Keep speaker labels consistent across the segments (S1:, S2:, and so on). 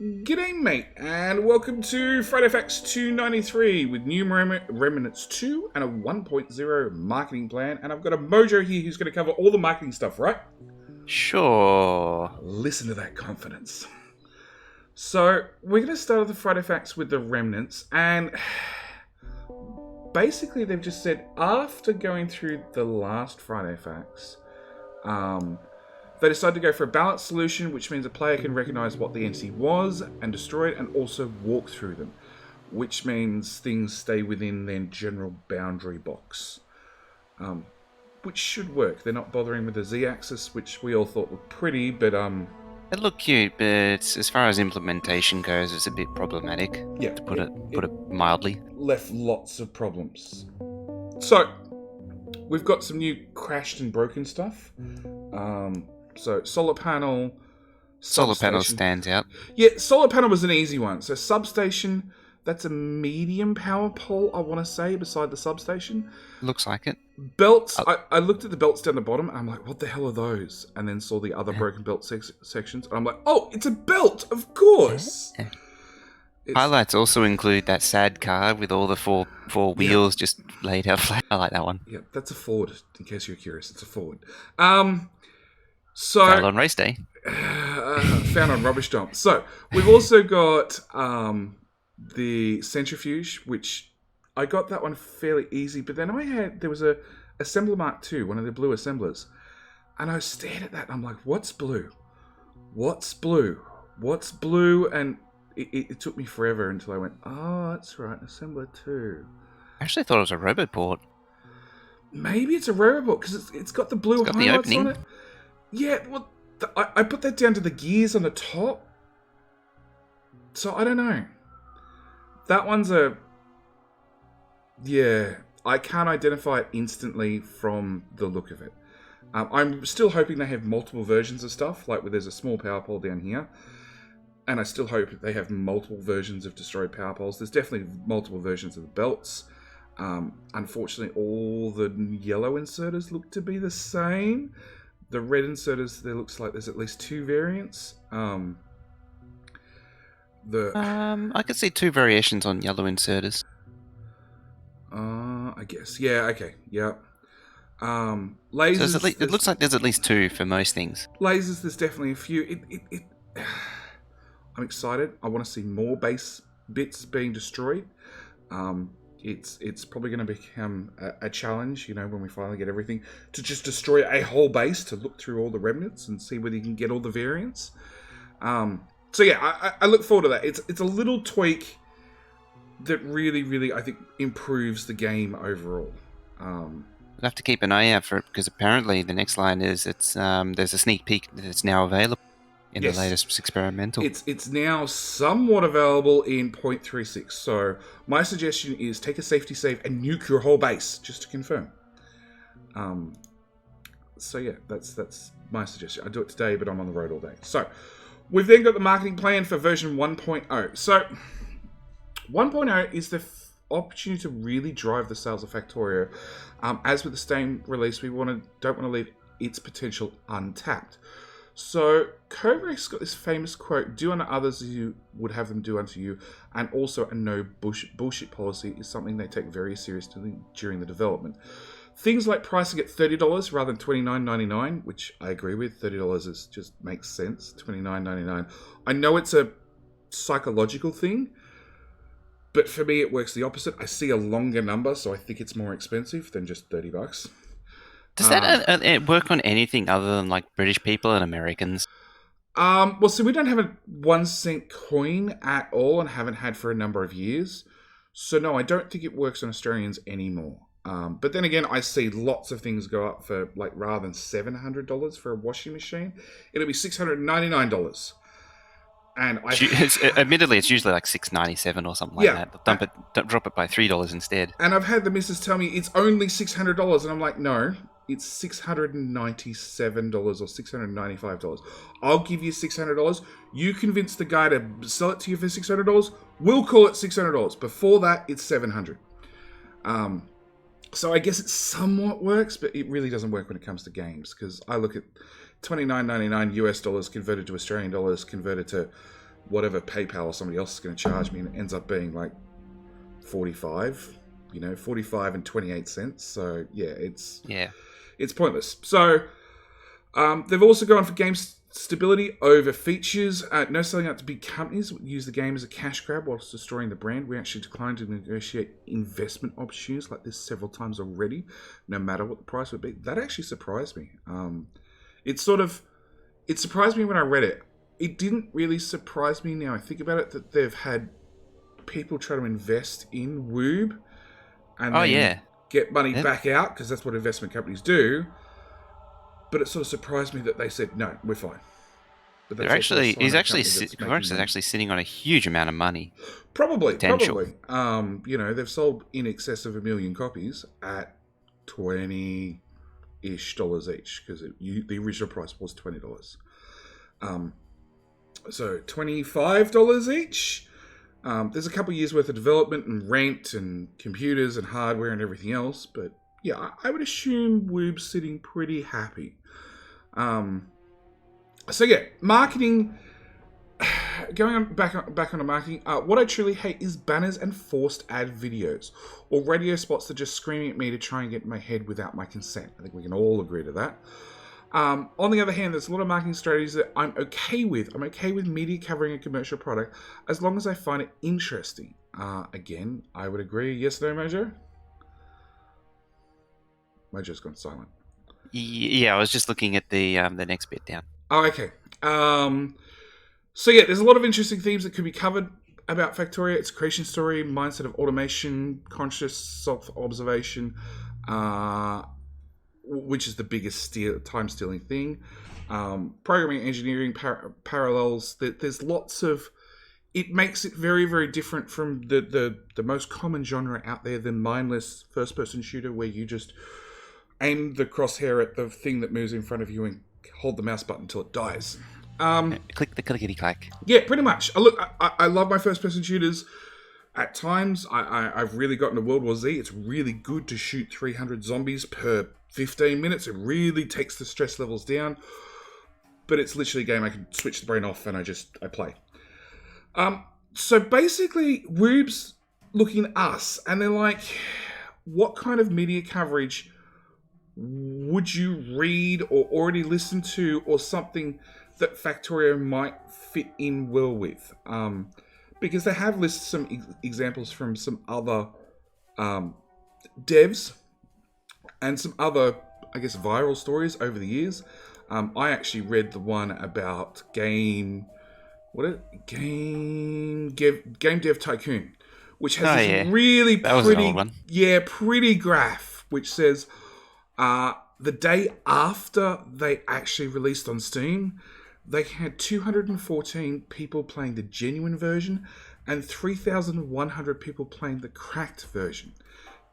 S1: G'day, mate, and welcome to Friday Facts 293 with new Remnants 2 and a 1.0 marketing plan. And I've got a Mojo here who's going to cover all the marketing stuff, right?
S2: Sure.
S1: Listen to that confidence. So, we're going to start off the Friday Facts with the Remnants, and basically they've just said after going through the last Friday Facts, they decided to go for a balanced solution, which means a player can recognize what the entity was and destroy it, and also walk through them, which means things stay within their general boundary box, which should work. They're not bothering with the Z-axis, which we all thought looked pretty, but
S2: It looked cute, but as far as implementation goes, it's a bit problematic.
S1: yeah,
S2: To put it mildly.
S1: left lots of problems. So we've got some new crashed and broken stuff. So solar panel,
S2: Solar panel
S1: substation.
S2: stands out.
S1: Yeah, solar panel was an easy one. So substation, that's a medium power pole, I want to say, beside the substation.
S2: Looks like it.
S1: Belts, I looked at the belts down the bottom, and I'm like, what the hell are those? And then saw the other broken belt sections, and I'm like, oh, it's a belt, of course!
S2: Yeah.
S1: It's-
S2: Highlights also include that sad car with all the four wheels just laid out flat. I like that one.
S1: Yeah, that's a Ford, in case you're curious. It's a Ford. So
S2: Found on race day.
S1: found on rubbish dump. So we've also got the centrifuge, which I got that one fairly easy. But then there was a Assembler Mark II, one of the blue assemblers, and I stared at that and I'm like, what's blue? What's blue? What's blue? And it took me forever until I went, oh, that's right, Assembler 2.
S2: I actually thought it was a robot port.
S1: Maybe it's a robot because it's got the blue
S2: It's got the
S1: highlights
S2: opening.
S1: on it. Yeah, well, I put that down to the gears on the top. So I don't know. That one's yeah, I can't identify it instantly from the look of it. I'm still hoping they have multiple versions of stuff, like where there's a small power pole down here. And I still hope that they have multiple versions of destroyed power poles. There's definitely multiple versions of the belts. Unfortunately, all the yellow inserters look to be the same. The red inserters, there looks like there's at least two variants.
S2: I could see two variations on yellow inserters.
S1: I guess. Yeah, okay. Yeah. Lasers.
S2: So it looks like there's at least two for most things.
S1: Lasers, there's definitely a few. I'm excited. I want to see more base bits being destroyed. It's probably going to become a challenge, when we finally get everything, to just destroy a whole base, to look through all the remnants and see whether you can get all the variants. So yeah, I look forward to that. It's a little tweak that really, really, I think, improves the game overall.
S2: We'll have to keep an eye out for it, because apparently the next line is there's a sneak peek that it's now available in
S1: Yes.
S2: the latest experimental.
S1: It's now somewhat available in 0.36. So my suggestion is take a safety save and nuke your whole base, just to confirm. So yeah, that's my suggestion. I do it today, but I'm on the road all day. So we've then got the marketing plan for version 1.0. So 1.0 is the opportunity to really drive the sales of Factorio. As with the Stain release, we don't want to leave its potential untapped. So Kovac's got this famous quote, do unto others as you would have them do unto you, and also a no bullshit policy is something they take very seriously during the development. Things like pricing at $30 rather than $29.99, which I agree with. $30 just makes sense. $29.99. I know it's a psychological thing, but for me it works the opposite. I see a longer number, so I think it's more expensive than just $30.
S2: Does that work on anything other than like British people and Americans?
S1: Well, so we don't have a 1 cent coin at all and haven't had for a number of years. So no, I don't think it works on Australians anymore. But then again, I see lots of things go up for, like, rather than $700 for a washing machine, it'll be $699. And
S2: Admittedly, it's usually like $6.97 or something like that. They'll drop it by $3 instead.
S1: And I've had the missus tell me it's only $600, and I'm like, no, it's $697 or $695. I'll give you $600. You convince the guy to sell it to you for $600. We'll call it $600. Before that, it's $700. So I guess it somewhat works, but it really doesn't work when it comes to games, because I look at $29.99 US dollars converted to Australian dollars converted to whatever PayPal or somebody else is going to charge me, and it ends up being like 45, 45 and 28 cents. So yeah, it's pointless. So they've also gone for game stability over features. No selling out to big companies use the game as a cash grab whilst destroying the brand. We actually declined to negotiate investment opportunities like this several times already, no matter what the price would be. That actually surprised me. It surprised me when I read it. It didn't really surprise me now I think about it that they've had people try to invest in Woob and then get money back out, because that's what investment companies do. But it sort of surprised me that they said, no, we're fine. But
S2: Quivix is actually sitting on a huge amount of money.
S1: Probably. They've sold in excess of 1 million copies at $20-ish each, because the original price was $20. So $25 each. There's a couple years worth of development and rent and computers and hardware and everything else, but yeah, I would assume Woob's sitting pretty happy. So yeah, marketing. Going on back onto marketing. What I truly hate is banners and forced ad videos, or radio spots that are just screaming at me to try and get in my head without my consent. I think we can all agree to that. On the other hand, there's a lot of marketing strategies that I'm okay with. I'm okay with media covering a commercial product as long as I find it interesting. Again, I would agree. Yes, no, Mojo? Mojo's gone silent.
S2: Yeah, I was just looking at the next bit down.
S1: Oh, okay. So yeah, there's a lot of interesting themes that could be covered about Factorio. Its creation story, mindset of automation, conscious self-observation, which is the biggest time-stealing thing. Programming, engineering, parallels. There's lots of... It makes it very, very different from the most common genre out there, the mindless first-person shooter where you just aim the crosshair at the thing that moves in front of you and hold the mouse button until it dies.
S2: Click the clickety-clack.
S1: Yeah, pretty much. I love my first-person shooters. At times, I've really gotten to World War Z. It's really good to shoot 300 zombies per 15 minutes. It really takes the stress levels down. But it's literally a game I can switch the brain off and I play. So basically, Woob's looking at us and they're like, what kind of media coverage would you read or already listen to, or something that Factorio might fit in well with? Because they have listed some examples from some other devs and some other, I guess, viral stories over the years. I actually read the one about Game Dev Tycoon, which has this really pretty graph, which says the day after they actually released on Steam, they had 214 people playing the genuine version and 3,100 people playing the cracked version,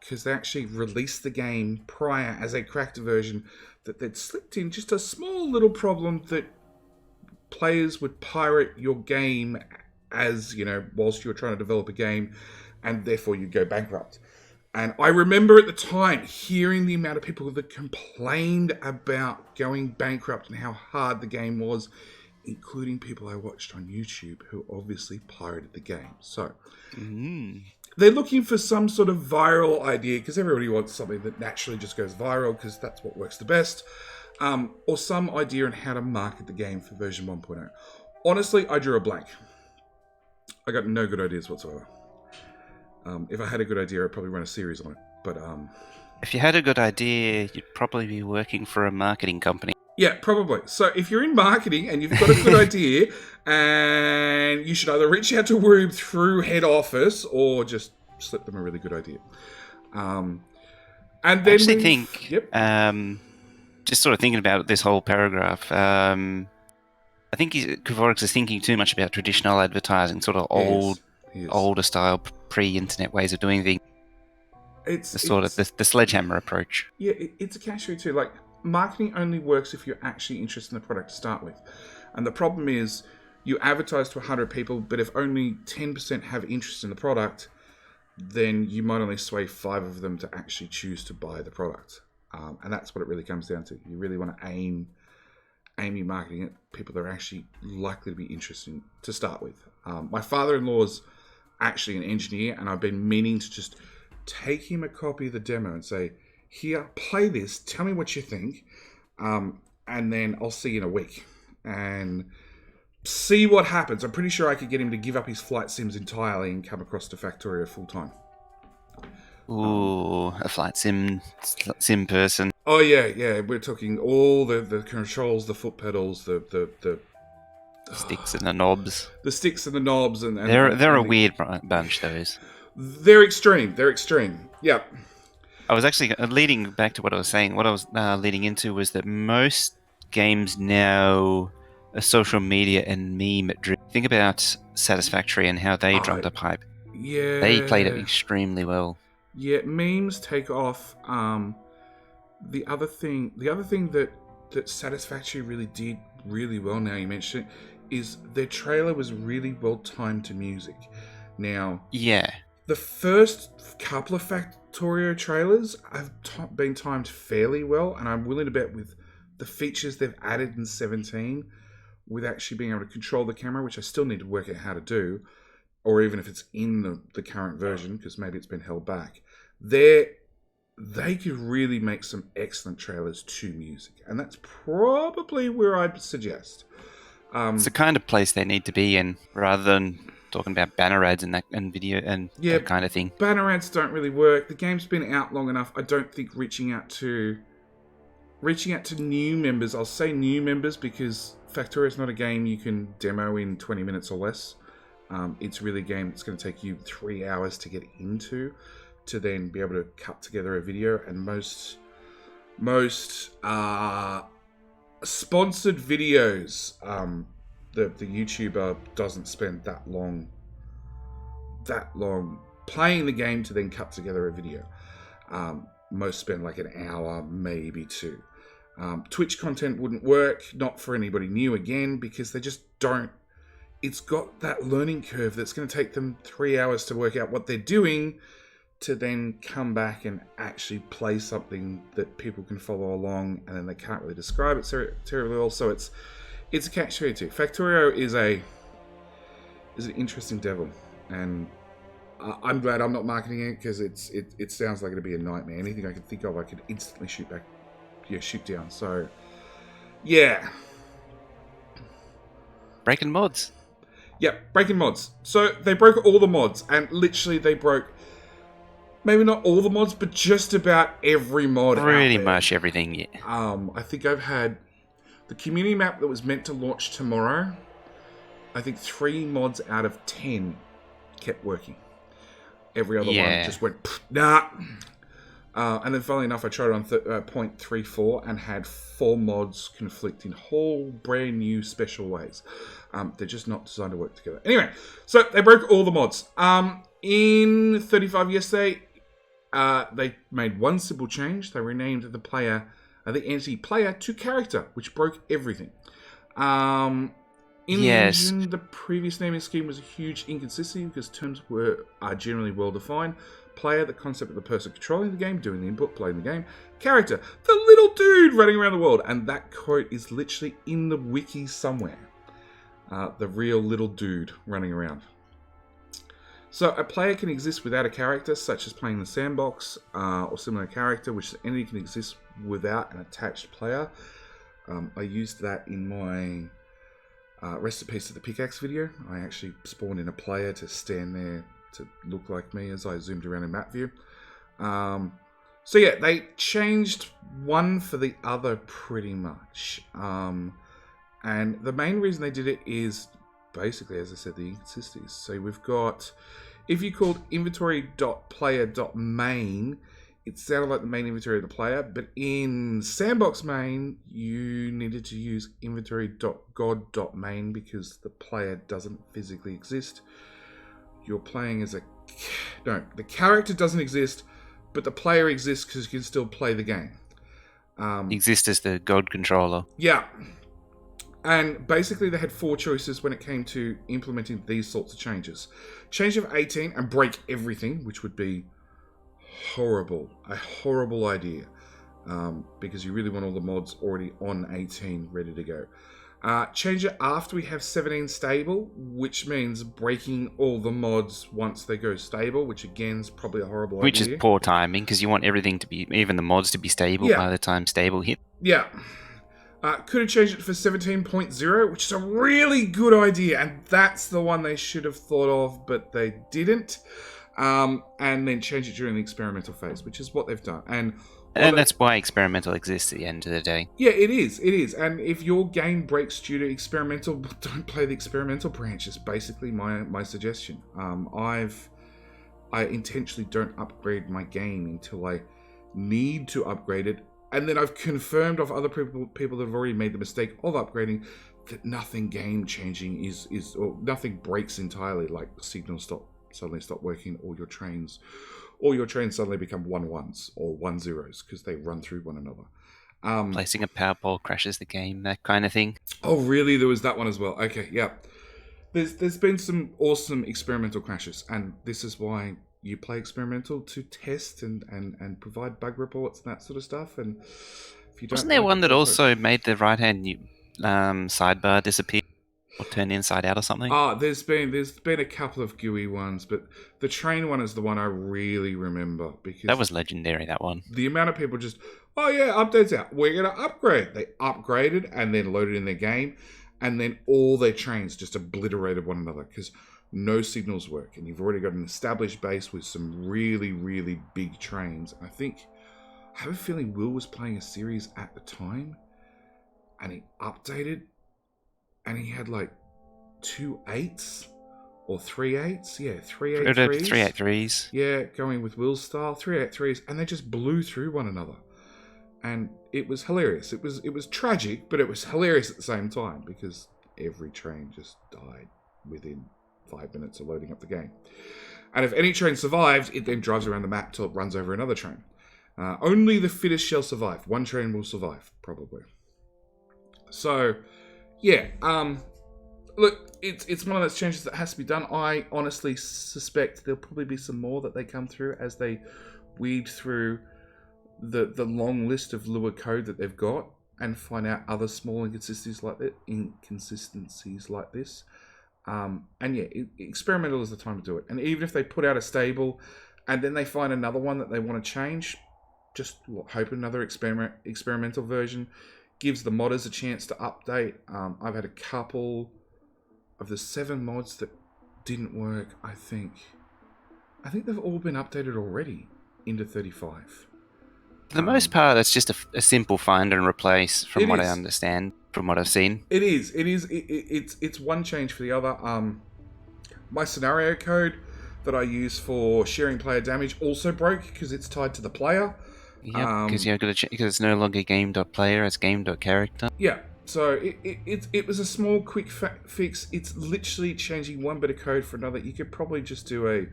S1: because they actually released the game prior as a cracked version that they'd slipped in just a small little problem that players would pirate your game as, whilst you were trying to develop a game, and therefore you'd go bankrupt. And I remember at the time hearing the amount of people that complained about going bankrupt and how hard the game was, including people I watched on YouTube who obviously pirated the game. So they're looking for some sort of viral idea, because everybody wants something that naturally just goes viral because that's what works the best, or some idea on how to market the game for version 1.0. Honestly, I drew a blank. I got no good ideas whatsoever. If I had a good idea, I'd probably run a series on it. But
S2: if you had a good idea, you'd probably be working for a marketing company.
S1: Yeah, probably. So if you're in marketing and you've got a good idea, and you should either reach out to Woob through head office or just slip them a really good idea. And then
S2: I actually think, just sort of thinking about this whole paragraph, I think Quivix is thinking too much about traditional advertising, sort of older style, pre-internet ways of doing things. It's the sledgehammer approach.
S1: Yeah, it's a catch-22. Like, marketing only works if you're actually interested in the product to start with. And the problem is, you advertise to 100 people, but if only 10% have interest in the product, then you might only sway 5 of them to actually choose to buy the product. And that's what it really comes down to. You really want to aim aiming marketing at people that are actually likely to be interesting to start with. My father-in-law's actually an engineer, and I've been meaning to just take him a copy of the demo and say, here, play this, tell me what you think, and then I'll see you in a week. And see what happens. I'm pretty sure I could get him to give up his flight sims entirely and come across to Factorio full-time.
S2: Ooh, a flight sim person.
S1: Oh, yeah. We're talking all the controls, the foot pedals, the
S2: sticks and the knobs.
S1: The sticks and the knobs. And
S2: they're a weird bunch, those.
S1: They're extreme. Yeah.
S2: I was actually leading back to what I was saying. What I was leading into was that most games now are social media and meme driven. Think about Satisfactory and how they dropped a pipe.
S1: Yeah.
S2: They played it extremely well.
S1: Yeah, memes take off. The other thing that Satisfactory really did really well, now you mentioned it, is their trailer was really well timed to music. Now,
S2: yeah,
S1: the first couple of Factorio trailers have been timed fairly well, and I'm willing to bet with the features they've added in 17, with actually being able to control the camera, which I still need to work out how to do, or even if it's in the current version, because maybe it's been held back, they could really make some excellent trailers to music. And that's probably where I'd suggest.
S2: It's the kind of place they need to be in, rather than talking about banner ads and video and that kind of thing.
S1: Banner ads don't really work. The game's been out long enough. I don't think reaching out to new members, I'll say new members because Factorio is not a game you can demo in 20 minutes or less. It's really a game that's going to take you 3 hours to get into, to then be able to cut together a video. And most sponsored videos, the YouTuber doesn't spend that long playing the game to then cut together a video. Most spend like an hour, maybe two. Twitch content wouldn't work, not for anybody new again, because they just don't. It's got that learning curve that's going to take them 3 hours to work out what they're doing, to then come back and actually play something that people can follow along, and then they can't really describe it terribly well. So it's a catch-22. Factorio is an interesting devil, and I'm glad I'm not marketing it, because it sounds like it'd be a nightmare. Anything I could think of, I could instantly shoot down. So yeah,
S2: breaking mods.
S1: Yeah, breaking mods. So they broke all the mods, and literally they broke maybe not all the mods, but just about every mod.
S2: Pretty much everything, yeah.
S1: I think I've had the community map that was meant to launch tomorrow. I think 3 mods out of 10 kept working. Every other one just went, nah. And then funnily enough, I tried it on 0.34 and had 4 mods conflict in whole brand new special ways. They're just not designed to work together. Anyway, so they broke all the mods. In 35 yesterday, they made one simple change. They renamed the entity player to character, which broke everything. In the engine, the previous naming scheme was a huge inconsistency because terms are generally well defined. Player, the concept of the person controlling the game, doing the input, playing the game. Character, the little dude running around the world. And that quote is literally in the wiki somewhere. The real little dude running around. So a player can exist without a character, such as playing the sandbox or similar character, which the entity can exist without an attached player. I used that in my Rest in Peace to the Pickaxe video. I actually spawned in a player to stand there to look like me as I zoomed around in map view. So yeah, they changed one for the other pretty much. And the main reason they did it is basically, as I said, the inconsistencies. So we've got, if you called inventory.player.main, it sounded like the main inventory of the player, but in Sandbox main, you needed to use inventory.god.main because the player doesn't physically exist. You're playing as the character doesn't exist, but the player exists because you can still play the game.
S2: Exist as the God controller.
S1: Yeah. And basically they had 4 choices when it came to implementing these sorts of changes. Change of 18 and break everything, which would be horrible. A horrible idea. because you really want all the mods already on 18 ready to go. Change it after we have 17 stable, which means breaking all the mods once they go stable, which again is probably a horrible idea.
S2: Which is poor timing, because you want everything to be, even the mods to be stable by the time stable hit.
S1: Yeah. Could have changed it for 17.0, which is a really good idea, and that's the one they should have thought of, but they didn't. And then change it during the experimental phase, which is what they've done. And
S2: that's why experimental exists at the end of the day.
S1: Yeah, it is. It is. And if your game breaks due to experimental, don't play the experimental branch. Is basically my suggestion. I intentionally don't upgrade my game until I need to upgrade it. And then I've confirmed of other people that have already made the mistake of upgrading that nothing game changing is or nothing breaks entirely, like signals suddenly stop working, or your trains suddenly become 1-1s or 1-0s because they run through one another.
S2: Placing a power pole crashes the game, that kind of thing.
S1: Oh really? There was that one as well. Okay, yeah. There's been some awesome experimental crashes, and this is why you play experimental, to test and provide bug reports and that sort of stuff. And if you don't,
S2: wasn't there one that also made the right hand sidebar disappear or turn inside out or something?
S1: There's been a couple of GUI ones, but the train one is the one I really remember, because
S2: that was legendary. That one.
S1: The amount of people just, oh yeah, updates out, we're gonna upgrade. They upgraded and then loaded in their game, and then all their trains just obliterated one another because no signals work, and you've already got an established base with some really, really big trains. I have a feeling Will was playing a series at the time, and he updated, and he had like 2 8s or 3 8s. Yeah, 3 8
S2: 3 8-3s.
S1: Yeah, going with Will's style, 3 8-3s, and they just blew through one another. And it was hilarious. It was tragic, but it was hilarious at the same time, because every train just died within 5 minutes of loading up the game. And if any train survived, it then drives around the map till it runs over another train. Only the fittest shall survive. One train will survive, probably. So, yeah. Look, it's one of those changes that has to be done. I honestly suspect there'll probably be some more that they come through as they weed through the long list of Lua code that they've got, and find out other small inconsistencies like this. And yeah, experimental is the time to do it. And even if they put out a stable and then they find another one that they want to change, just hope another experimental version gives the modders a chance to update. I've had a couple of the 7 mods that didn't work. I think they've all been updated already into 35.
S2: For the most part, that's just a simple find and replace, from what I understand, from what I've seen.
S1: It is. It's one change for the other. My scenario code that I use for sharing player damage also broke because it's tied to the player.
S2: Yeah, because it's no longer game.player, it's game.character.
S1: Yeah, so it was a small quick fix. It's literally changing one bit of code for another. You could probably just do a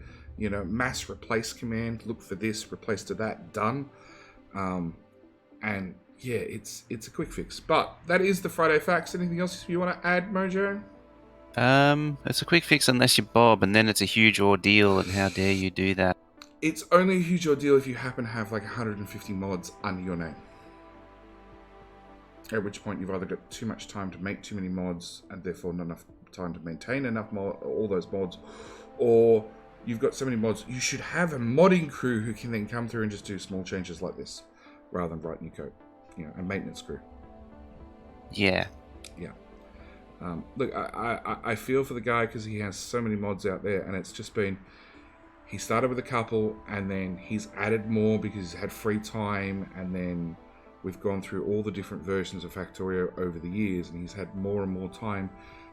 S1: mass replace command, look for this, replace to that, done. And yeah, it's a quick fix. But that is the Friday Facts. Anything else you want to add, Mojo?
S2: It's a quick fix unless you're Bob, and then it's a huge ordeal, and how dare you do that?
S1: It's only a huge ordeal if you happen to have like 150 mods under your name. At which point you've either got too much time to make too many mods, and therefore not enough time to maintain all those mods, or you've got so many mods, you should have a modding crew who can then come through and just do small changes like this, rather than write new code. A maintenance crew.
S2: Yeah.
S1: Yeah. Look, I feel for the guy because he has so many mods out there, and it's just been, he started with a couple, and then he's added more because he's had free time, and then we've gone through all the different versions of Factorio over the years, and he's had more and more time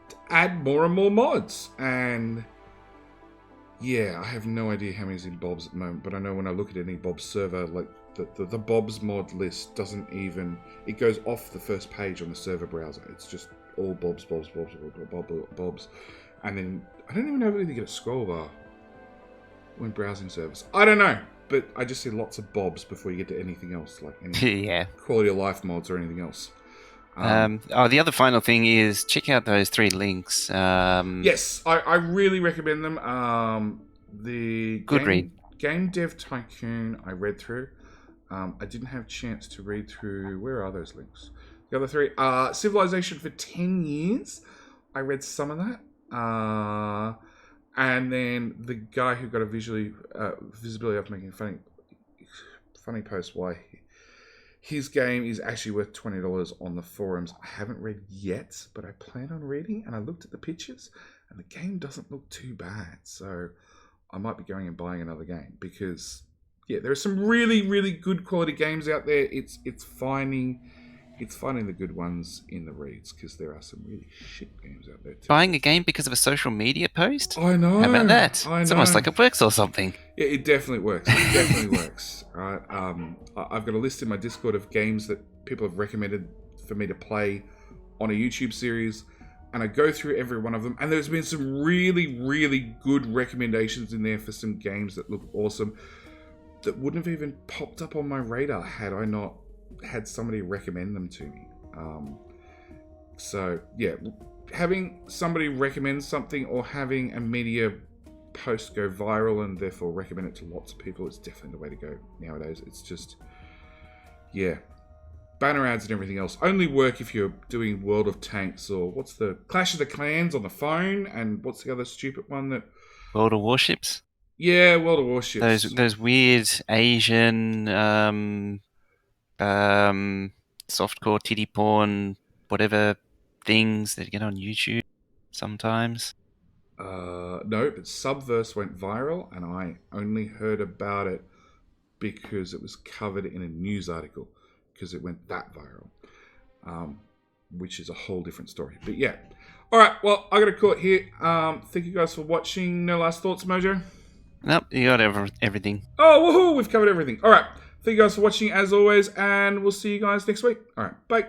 S1: to add more and more mods. And yeah, I have no idea how many's in Bob's at the moment, but I know when I look at any Bob's server, like the Bob's mod list doesn't even, it goes off the first page on the server browser. It's just all Bob's. And then I don't even know if you get a scroll bar when browsing servers. I don't know, but I just see lots of Bob's before you get to anything else, like any quality of life mods or anything else.
S2: The other final thing is check out those 3 links.
S1: Yes, I really recommend them. The
S2: Good read.
S1: Game Dev Tycoon I read through. I didn't have a chance to read through. Where are those links? The other three. Civilization for 10 years. I read some of that. And then the guy who got a visibility of making funny post why his game is actually worth $20 on the forums. I haven't read yet, but I plan on reading. And I looked at the pictures, and the game doesn't look too bad. So I might be going and buying another game because, yeah, there are some really, really good quality games out there. It's finding the good ones in the reads because there are some really shit games out there too.
S2: Buying a game because of a social media post?
S1: I know.
S2: How about that?
S1: I know.
S2: It's almost like it works or something.
S1: Yeah, it definitely works. It definitely works. Right. I've got a list in my Discord of games that people have recommended for me to play on a YouTube series, and I go through every one of them. And there's been some really, really good recommendations in there for some games that look awesome that wouldn't have even popped up on my radar had I not had somebody recommend them to me. So yeah, having somebody recommend something or having a media post go viral and therefore recommend it to lots of people is definitely the way to go nowadays. It's just, yeah, banner ads and everything else only work if you're doing World of Tanks or what's the Clash of the Clans on the phone, and what's the other stupid one that
S2: World of Warships.
S1: Yeah, World of Warships.
S2: Those weird Asian softcore titty porn, whatever things that get on YouTube sometimes.
S1: No, but Subverse went viral, and I only heard about it because it was covered in a news article because it went that viral, which is a whole different story. But yeah. All right, well, I got to call it here. Thank you guys for watching. No last thoughts, Mojo?
S2: Nope, you got everything.
S1: Oh, woohoo, we've covered everything. All right, thank you guys for watching as always, and we'll see you guys next week. All right, bye.